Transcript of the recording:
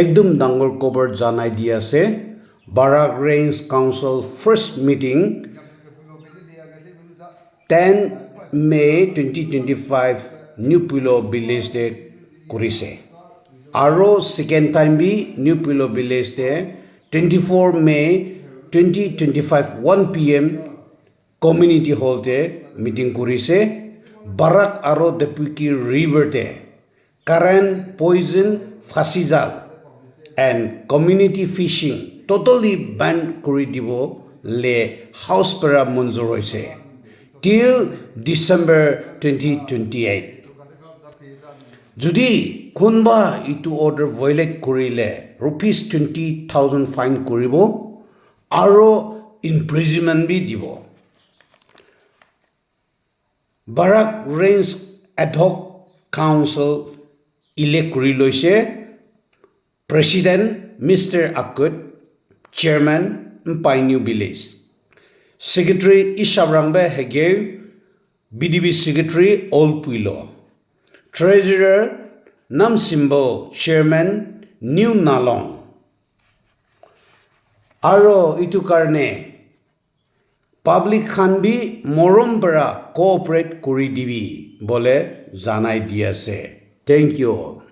একদম ডাঙৰ খবৰ জানাই দি আছে Barak range council first meeting 10 May 2025 new Pilo village দে কৰিছে আৰু সেকেন্ড টাইম বি নিউ পিলো ভিলেজ দে 24 মে 2025 1 pm কমিউনিটি হল দে মিটিং কৰিছে বাৰাক আৰু ডেপুকি ৰিভাৰ দে কাৰেণ্ট পয়জন ফাঁচিজাল and community fishing totally banned kori dibo le house para munjur hoise till December 2028 jodi kunba itu order violate korile rupees 20,000 fine koribo aro imprisonment bi dibo Barak Range Ad Hoc Council elect kori loise President Mr. Akut, Chairman Mpai New Village, Secretary Ishabrangbe Hegew, BDB Secretary Ol Puilo, Treasurer Nam Simbo, Chairman New Nalong. Aro itu karne public khan bi morom bara cooperate kori dibi bole janai diase. Thank you all.